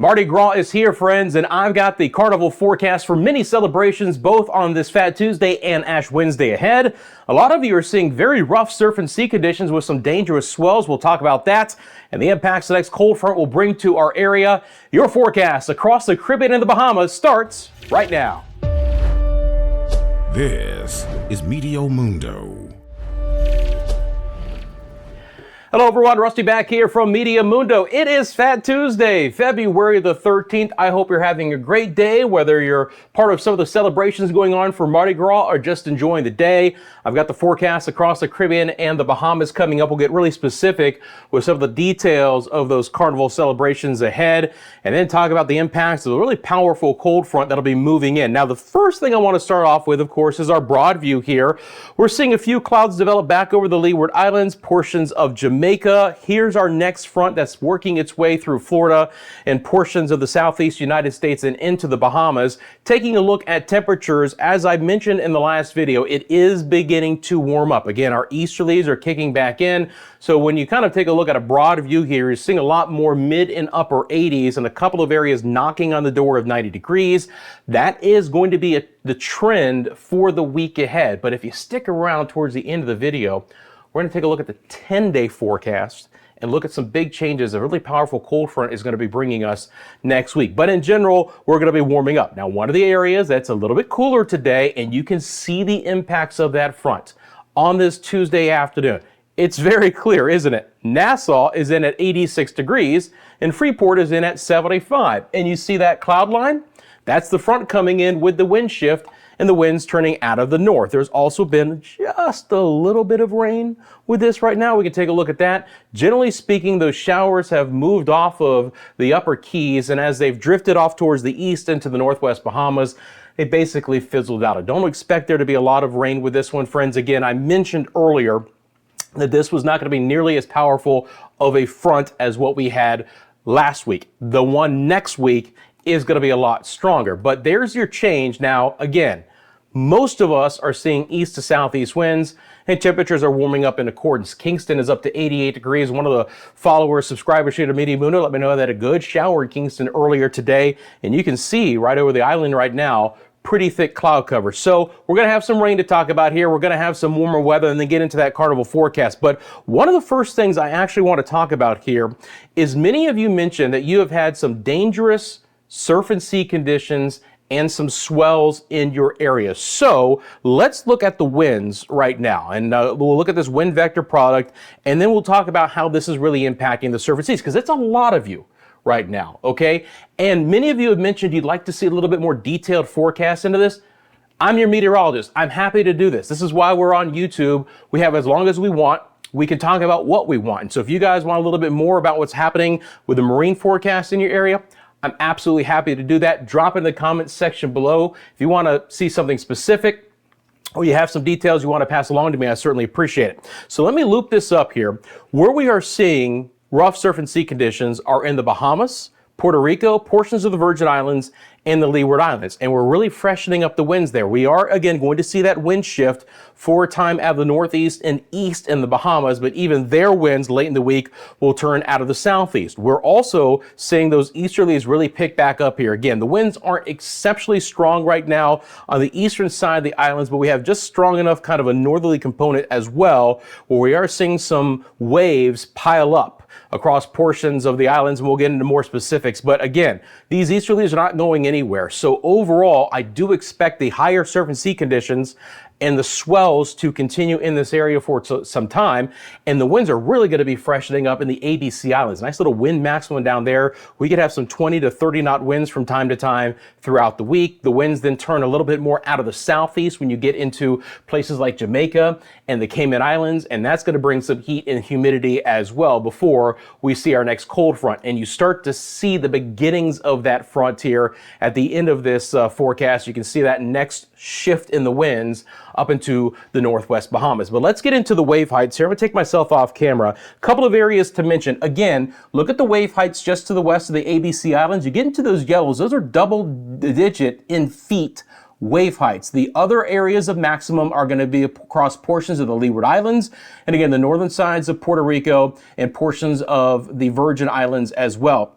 Mardi Gras is here, friends, and I've got the Carnival forecast for many celebrations, both on this Fat Tuesday and Ash Wednesday ahead. A lot of you are seeing very rough surf and sea conditions with some dangerous swells. We'll talk about that and the impacts the next cold front will bring to our area. Your forecast across the Caribbean and the Bahamas starts right now. This is Meteo Mundo. Hello everyone, Rusty back here from Meteo Mundo. It is Fat Tuesday, February the 13th. I hope you're having a great day, whether you're part of some of the celebrations going on for Mardi Gras or just enjoying the day. I've got the forecast across the Caribbean and the Bahamas coming up. We'll get really specific with some of the details of those Carnival celebrations ahead, and then talk about the impacts of a really powerful cold front that'll be moving in. Now, the first thing I want to start off with, of course, is our broad view here. We're seeing a few clouds develop back over the Leeward Islands, portions of Jamaica. Here's our next front that's working its way through Florida and portions of the southeast United States and into the Bahamas. Taking a look at temperatures, as I mentioned in the last video, it is beginning to warm up. Again, our easterlies are kicking back in. So when you kind of take a look at a broad view here, you're seeing a lot more mid and upper 80s and a couple of areas knocking on the door of 90 degrees. That is going to be the trend for the week ahead. But if you stick around towards the end of the video, we're going to take a look at the 10-day forecast and look at some big changes a really powerful cold front is going to be bringing us next week. But in general, we're going to be warming up. Now, one of the areas that's a little bit cooler today, and you can see the impacts of that front on this Tuesday afternoon. It's very clear, isn't it? Nassau is in at 86 degrees and Freeport is in at 75. And you see that cloud line? That's the front coming in with the wind shift and the winds turning out of the north. There's also been just a little bit of rain with this right now. We can take a look at that. Generally speaking, those showers have moved off of the upper Keys, and as they've drifted off towards the east into the northwest Bahamas, they basically fizzled out. I don't expect there to be a lot of rain with this one, friends. Again, I mentioned earlier that this was not going to be nearly as powerful of a front as what we had last week. The one next week is going to be a lot stronger, but there's your change. Now, again, most of us are seeing east to southeast winds and temperatures are warming up in accordance. Kingston is up to 88 degrees. One of the followers, subscribers here to Meteo Mundo, let me know that a good shower in Kingston earlier today. And you can see right over the island right now, pretty thick cloud cover. So we're going to have some rain to talk about here. We're going to have some warmer weather and then get into that Carnival forecast. But one of the first things I actually want to talk about here is many of you mentioned that you have had some dangerous surf and sea conditions and some swells in your area. So let's look at the winds right now, and we'll look at this wind vector product, and then we'll talk about how this is really impacting the surf and seas, because it's a lot of you right now, okay? And many of you have mentioned you'd like to see a little bit more detailed forecast into this. I'm your meteorologist. I'm happy to do this. This is why we're on YouTube. We have as long as we want. We can talk about what we want. And so if you guys want a little bit more about what's happening with the marine forecast in your area, I'm absolutely happy to do that. Drop it in the comments section below. If you want to see something specific or you have some details you want to pass along to me, I certainly appreciate it. So let me loop this up here. Where we are seeing rough surf and sea conditions are in the Bahamas, Puerto Rico, portions of the Virgin Islands, and the Leeward Islands. And we're really freshening up the winds there. We are, again, going to see that wind shift for a time out of the northeast and east in the Bahamas, but even their winds late in the week will turn out of the southeast. We're also seeing those easterlies really pick back up here. Again, the winds aren't exceptionally strong right now on the eastern side of the islands, but we have just strong enough kind of a northerly component as well, where we are seeing some waves pile up across portions of the islands, and we'll get into more specifics. But again, these easterlies are not going anywhere. So overall, I do expect the higher surf and sea conditions and the swells to continue in this area for some time. And the winds are really going to be freshening up in the ABC Islands. Nice little wind maximum down there. We could have some 20 to 30 knot winds from time to time throughout the week. The winds then turn a little bit more out of the southeast when you get into places like Jamaica and the Cayman Islands. And that's going to bring some heat and humidity as well before we see our next cold front. And you start to see the beginnings of that front here at the end of this forecast. You can see that next shift in the winds up into the northwest Bahamas. But let's get into the wave heights here. I'm gonna take myself off camera. A couple of areas to mention. Again, look at the wave heights just to the west of the ABC Islands. You get into those yellows, those are double digit in feet wave heights. The other areas of maximum are going to be across portions of the Leeward Islands, and again, the northern sides of Puerto Rico and portions of the Virgin Islands as well.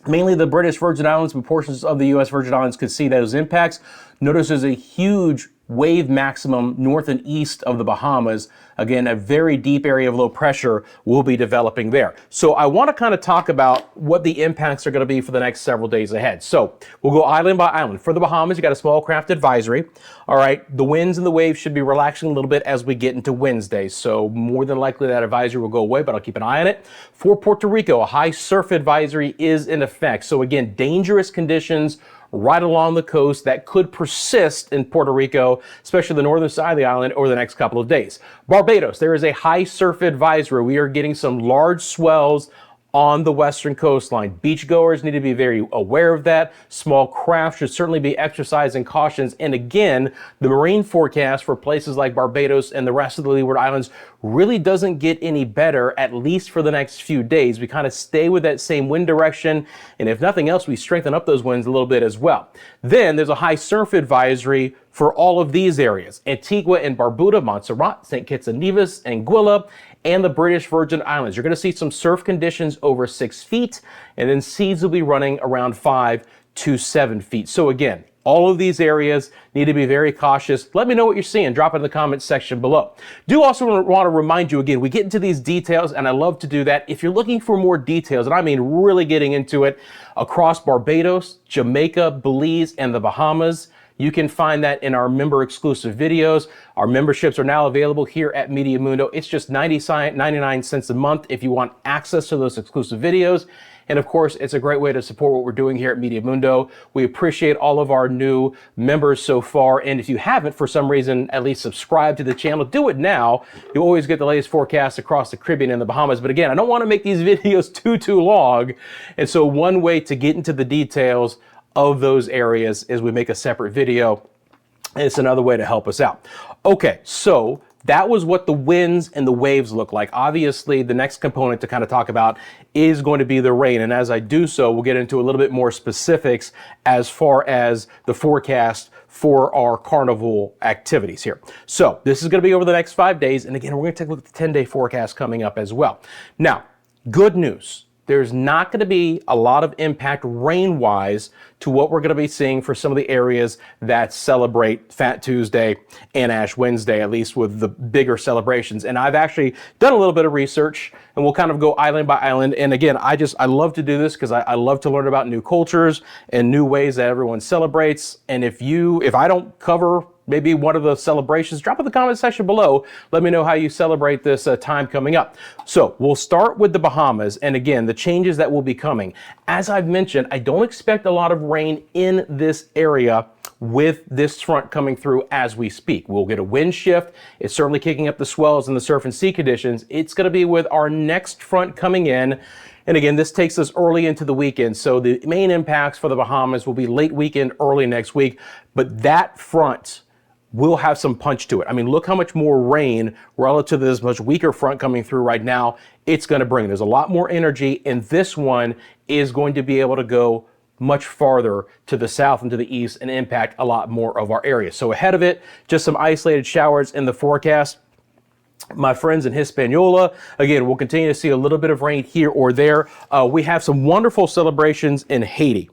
Mainly the British Virgin Islands, but portions of the U.S. Virgin Islands could see those impacts. Notice there's a huge wave maximum north and east of the Bahamas. Again, a very deep area of low pressure will be developing there. So I want to kind of talk about what the impacts are going to be for the next several days ahead. So we'll go island by island. For the Bahamas, you got a small craft advisory. All right, the winds and the waves should be relaxing a little bit as we get into Wednesday. So more than likely that advisory will go away, but I'll keep an eye on it. For Puerto Rico, a high surf advisory is in effect. So again, dangerous conditions right along the coast that could persist in Puerto Rico, especially the northern side of the island, over the next couple of days. Barbados, there is a high surf advisory. We are getting some large swells on the western coastline. Beachgoers need to be very aware of that. Small craft should certainly be exercising cautions. And again, the marine forecast for places like Barbados and the rest of the Leeward Islands really doesn't get any better, at least for the next few days. We kind of stay with that same wind direction, and if nothing else, we strengthen up those winds a little bit as well. Then there's a high surf advisory for all of these areas: Antigua and Barbuda, Montserrat, St. Kitts and Nevis, Anguilla, and the British Virgin Islands. You're going to see some surf conditions over 6 feet, and then seas will be running around 5 to 7 feet. So again, all of these areas need to be very cautious. Let me know what you're seeing. Drop it in the comments section below. Do also want to remind you again, we get into these details, and I love to do that. If you're looking for more details, and I mean really getting into it, across Barbados, Jamaica, Belize, and the Bahamas, you can find that in our member exclusive videos. Our memberships are now available here at Meteo Mundo. It's just 99 cents a month if you want access to those exclusive videos. And of course, it's a great way to support what we're doing here at Meteo Mundo. We appreciate all of our new members so far. And if you haven't, for some reason, at least subscribe to the channel, do it now. You always get the latest forecasts across the Caribbean and the Bahamas. But again, I don't want to make these videos too long. And so one way to get into the details of those areas is we make a separate video. It's another way to help us out. Okay, so that was what the winds and the waves look like. Obviously, the next component to kind of talk about is going to be the rain. And as I do so, we'll get into a little bit more specifics as far as the forecast for our Carnival activities here. So this is going to be over the next 5 days. And again, we're going to take a look at the 10-day forecast coming up as well. Now, good news. There's not going to be a lot of impact rain-wise to what we're going to be seeing for some of the areas that celebrate Fat Tuesday and Ash Wednesday, at least with the bigger celebrations. And I've actually done a little bit of research, and we'll kind of go island by island. And again, I love to do this because I love to learn about new cultures and new ways that everyone celebrates. And if I don't cover maybe one of the celebrations, drop in the comment section below. Let me know how you celebrate this time coming up. So we'll start with the Bahamas. And again, the changes that will be coming. As I've mentioned, I don't expect a lot of rain in this area with this front coming through as we speak. We'll get a wind shift. It's certainly kicking up the swells and the surf and sea conditions. It's going to be with our next front coming in. And again, this takes us early into the weekend. So the main impacts for the Bahamas will be late weekend, early next week. But that front will have some punch to it. I mean, look how much more rain relative to this much weaker front coming through right now it's going to bring. There's a lot more energy, and this one is going to be able to go much farther to the south and to the east and impact a lot more of our area. So ahead of it, just some isolated showers in the forecast. My friends in Hispaniola, again, we'll continue to see a little bit of rain here or there. We have some wonderful celebrations in Haiti.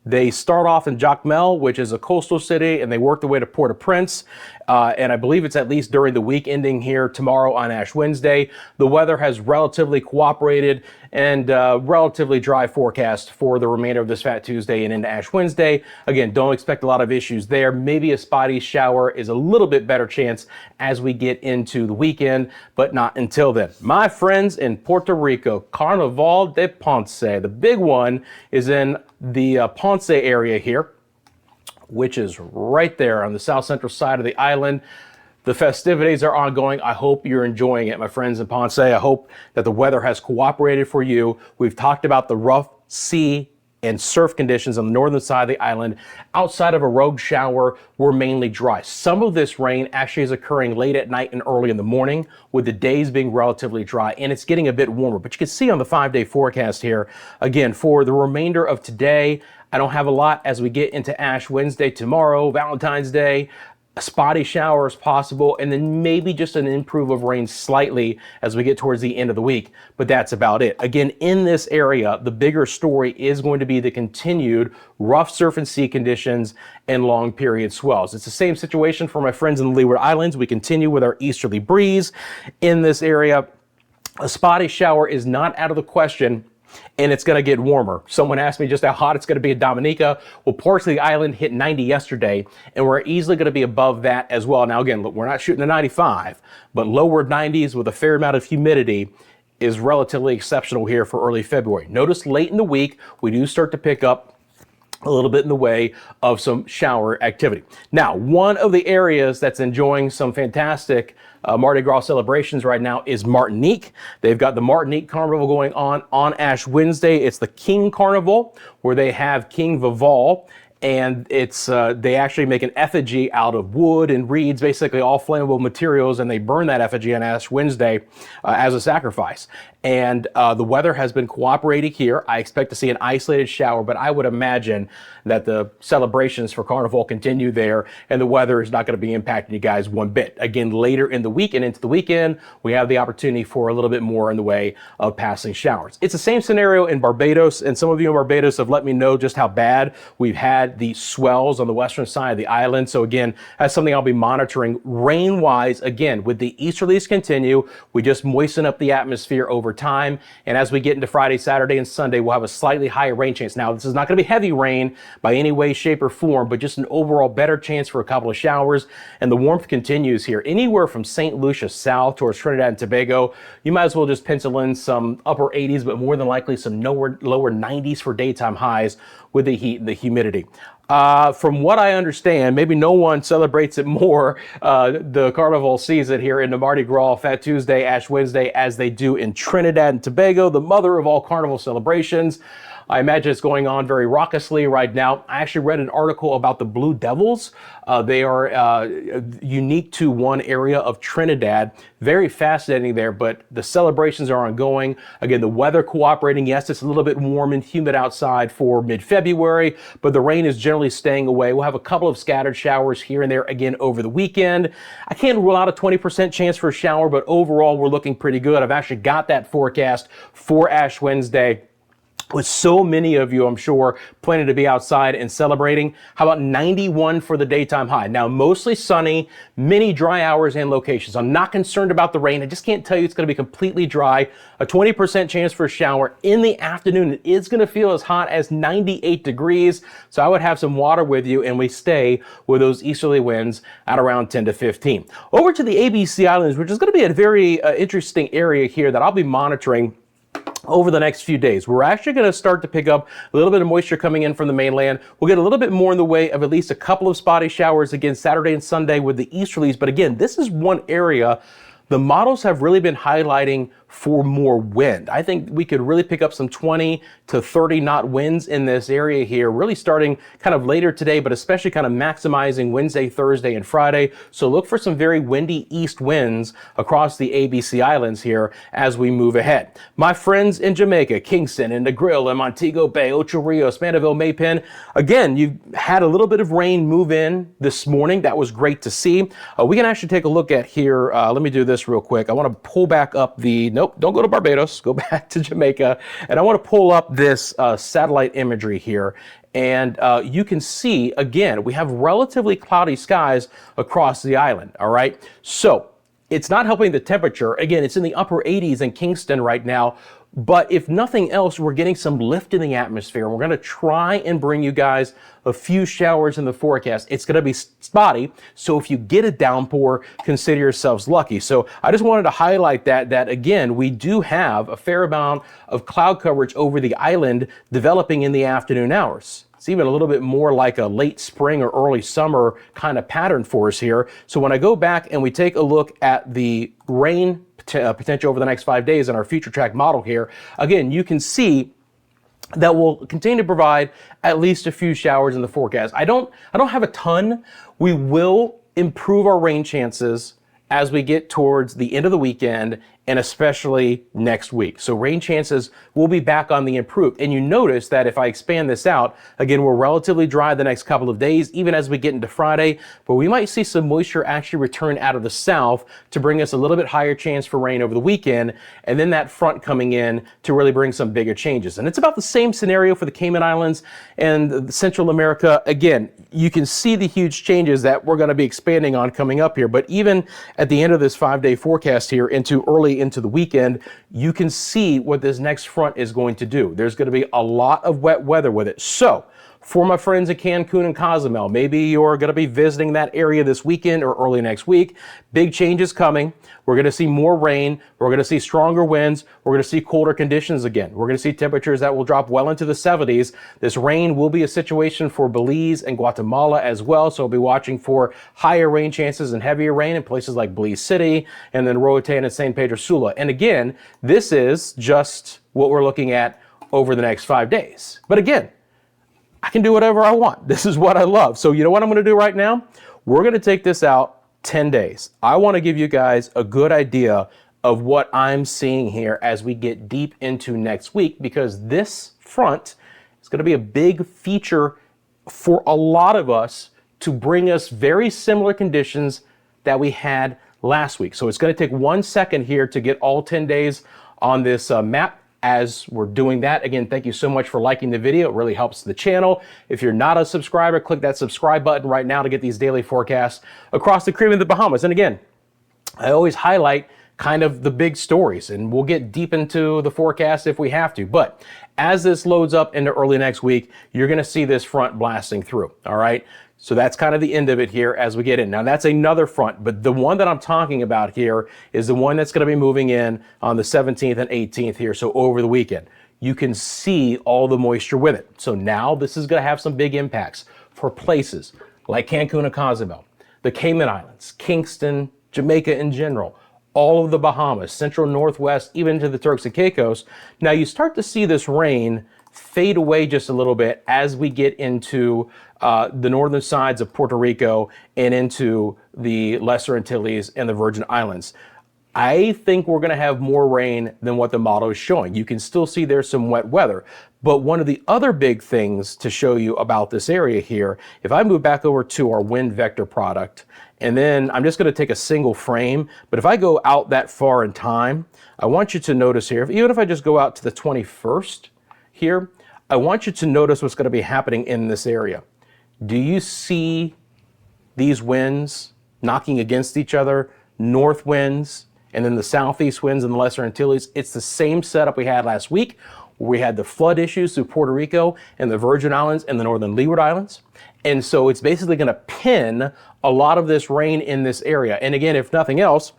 They start off in Jacmel, which is a coastal city, and they work their way to Port-au-Prince. And I believe it's at least during the week ending here tomorrow on Ash Wednesday. The weather has relatively cooperated and relatively dry forecast for the remainder of this Fat Tuesday and into Ash Wednesday. Again, don't expect a lot of issues there. Maybe a spotty shower is a little bit better chance as we get into the weekend, but not until then. My friends in Puerto Rico, Carnival de Ponce. The big one is in the Ponce area here, which is right there on the south central side of the island. The festivities are ongoing. I hope you're enjoying it, my friends in Ponce. I hope that the weather has cooperated for you. We've talked about the rough sea and surf conditions on the northern side of the island. Outside of a rogue shower, we're mainly dry. Some of this rain actually is occurring late at night and early in the morning, with the days being relatively dry, and it's getting a bit warmer. But you can see on the 5-day forecast here, again, for the remainder of today, I don't have a lot as we get into Ash Wednesday tomorrow, Valentine's Day. A spotty shower is possible, and then maybe just an improve of rain slightly as we get towards the end of the week, but that's about it. Again, in this area, the bigger story is going to be the continued rough surf and sea conditions and long period swells. It's the same situation for my friends in the Leeward Islands. We continue with our easterly breeze in this area. A spotty shower is not out of the question, and it's going to get warmer. Someone asked me just how hot it's going to be in Dominica. Well, parts of the island hit 90 yesterday, and we're easily going to be above that as well. Now, again, look, we're not shooting a 95, but lower 90s with a fair amount of humidity is relatively exceptional here for early February. Notice late in the week, we do start to pick up a little bit in the way of some shower activity. Now, one of the areas that's enjoying some fantastic Mardi Gras celebrations right now is Martinique. They've got the Martinique Carnival going on Ash Wednesday. It's the King Carnival, where they have King Vival, and it's they actually make an effigy out of wood and reeds, basically all flammable materials, and they burn that effigy on Ash Wednesday as a sacrifice. And the weather has been cooperating here. I expect to see an isolated shower, but I would imagine that the celebrations for Carnival continue there, and the weather is not going to be impacting you guys one bit. Again, later in the week and into the weekend, we have the opportunity for a little bit more in the way of passing showers. It's the same scenario in Barbados, and some of you in Barbados have let me know just how bad we've had the swells on the western side of the island. So again, that's something I'll be monitoring. Rain-wise, again, with the easterlies continue, we just moisten up the atmosphere over time, and as we get into Friday, Saturday, and Sunday, we'll have a slightly higher rain chance. Now, this is not going to be heavy rain by any way, shape, or form, but just an overall better chance for a couple of showers, and the warmth continues here. Anywhere from St. Lucia south towards Trinidad and Tobago, you might as well just pencil in some upper 80s, but more than likely some lower 90s for daytime highs with the heat and the humidity. From what I understand, maybe no one celebrates it more, the Carnival season here in the Mardi Gras, Fat Tuesday, Ash Wednesday, as they do in Trinidad and Tobago, the mother of all Carnival celebrations. I imagine it's going on very raucously right now. I actually read an article about the Blue Devils. They are unique to one area of Trinidad. Very fascinating there, but the celebrations are ongoing. Again, the weather cooperating. Yes, it's a little bit warm and humid outside for mid-February, but the rain is generally staying away. We'll have a couple of scattered showers here and there again over the weekend. I can't rule out a 20% chance for a shower, but overall we're looking pretty good. I've actually got that forecast for Ash Wednesday, with so many of you, I'm sure, planning to be outside and celebrating. How about 91 for the daytime high? Now, mostly sunny, many dry hours and locations. I'm not concerned about the rain. I just can't tell you it's going to be completely dry. A 20% chance for a shower in the afternoon. It is going to feel as hot as 98 degrees. So I would have some water with you, and we stay with those easterly winds at around 10 to 15. Over to the ABC Islands, which is going to be a very interesting area here that I'll be monitoring over the next few days. We're actually going to start to pick up a little bit of moisture coming in from the mainland. We'll get a little bit more in the way of at least a couple of spotty showers again Saturday and Sunday with the easterlies. But again, this is one area the models have really been highlighting for more wind. I think we could really pick up some 20 to 30 knot winds in this area here, really starting kind of later today, but especially kind of maximizing Wednesday, Thursday, and Friday. So look for some very windy east winds across the ABC Islands here as we move ahead. My friends in Jamaica, Kingston, and Negril, and Montego Bay, Ocho Rios, Mandeville, Maypen, again, you've had a little bit of rain move in this morning. That was great to see. We can actually take a look at here. Let me do this real quick. I want to pull back up the, nope, don't go to Barbados, go back to Jamaica. And I want to pull up this satellite imagery here. And you can see, again, we have relatively cloudy skies across the island, all right? So it's not helping the temperature. Again, it's in the upper 80s in Kingston right now. But if nothing else, we're getting some lift in the atmosphere. We're going to try and bring you guys a few showers in the forecast. It's going to be spotty, so if you get a downpour, consider yourselves lucky. So I just wanted to highlight that again, we do have a fair amount of cloud coverage over the island developing in the afternoon hours. It's even a little bit more like a late spring or early summer kind of pattern for us here. So when I go back and we take a look at the rain potential over the next 5 days in our future track model here, again, you can see that will continue to provide at least a few showers in the forecast. I don't have a ton. We will improve our rain chances as we get towards the end of the weekend and especially next week. So rain chances will be back on the improve. And you notice that if I expand this out, again, we're relatively dry the next couple of days, even as we get into Friday, but we might see some moisture actually return out of the south to bring us a little bit higher chance for rain over the weekend. And then that front coming in to really bring some bigger changes. And it's about the same scenario for the Cayman Islands and Central America. Again, you can see the huge changes that we're going to be expanding on coming up here. But even at the end of this 5-day forecast here early into the weekend, you can see what this next front is going to do. There's going to be a lot of wet weather with it. So for my friends at Cancun and Cozumel, maybe you're going to be visiting that area this weekend or early next week. Big changes coming. We're going to see more rain. We're going to see stronger winds. We're going to see colder conditions again. We're going to see temperatures that will drop well into the 70s. This rain will be a situation for Belize and Guatemala as well. So we'll be watching for higher rain chances and heavier rain in places like Belize City and then Roatan and San Pedro Sula. And again, this is just what we're looking at over the next 5 days. But again, I can do whatever I want. This is what I love. So you know what I'm going to do right now? We're going to take this out 10 days. I want to give you guys a good idea of what I'm seeing here as we get deep into next week, because this front is going to be a big feature for a lot of us to bring us very similar conditions that we had last week. So it's going to take 1 second here to get all 10 days on this map. As we're doing that, again, thank you so much for liking the video. It really helps the channel. If you're not a subscriber, click that subscribe button right now to get these daily forecasts across the Caribbean and the Bahamas. And again, I always highlight kind of the big stories, and we'll get deep into the forecast if we have to. But as this loads up into early next week, you're going to see this front blasting through. All right. So that's kind of the end of it here as we get in. Now that's another front, but the one that I'm talking about here is the one that's going to be moving in on the 17th and 18th here. So over the weekend, you can see all the moisture with it. So now this is going to have some big impacts for places like Cancun and Cozumel, the Cayman Islands, Kingston, Jamaica in general, all of the Bahamas, central northwest, even to the Turks and Caicos. Now you start to see this rain fade away just a little bit as we get into the northern sides of Puerto Rico and into the Lesser Antilles and the Virgin Islands. I think we're going to have more rain than what the model is showing. You can still see there's some wet weather. But one of the other big things to show you about this area here, if I move back over to our wind vector product, and then I'm just going to take a single frame, but if I go out that far in time, I want you to notice here, even if I just go out to the 21st here, I want you to notice what's going to be happening in this area. Do you see these winds knocking against each other? North winds and then the southeast winds in the Lesser Antilles. It's the same setup we had last week, where we had the flood issues through Puerto Rico and the Virgin Islands and the Northern Leeward Islands. And so it's basically going to pin a lot of this rain in this area. And again, if nothing else,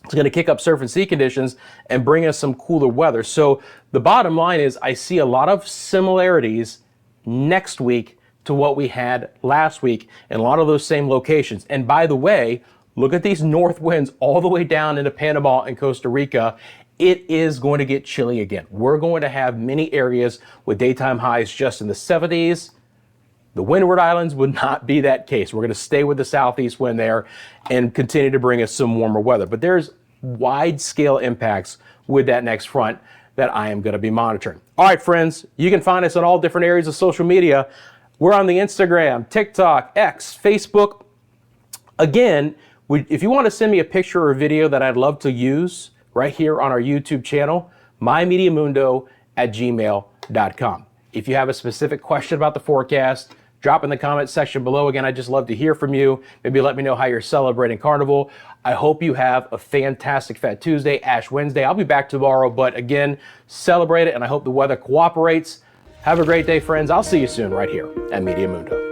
it's going to kick up surf and sea conditions and bring us some cooler weather. So the bottom line is I see a lot of similarities next week to what we had last week in a lot of those same locations. And by the way, look at these north winds all the way down into Panama and Costa Rica. It is going to get chilly again. We're going to have many areas with daytime highs just in the 70s. The Windward Islands would not be that case. We're going to stay with the southeast wind there and continue to bring us some warmer weather. But there's wide scale impacts with that next front that I am going to be monitoring. All right, friends, you can find us on all different areas of social media. We're on the Instagram, TikTok, X, Facebook. Again, if you want to send me a picture or a video that I'd love to use right here on our YouTube channel, myMediaMundo@gmail.com. If you have a specific question about the forecast, drop in the comment section below. Again, I'd just love to hear from you. Maybe let me know how you're celebrating Carnival. I hope you have a fantastic Fat Tuesday, Ash Wednesday. I'll be back tomorrow, but again, celebrate it, and I hope the weather cooperates. Have a great day, friends. I'll see you soon right here at Meteo Mundo.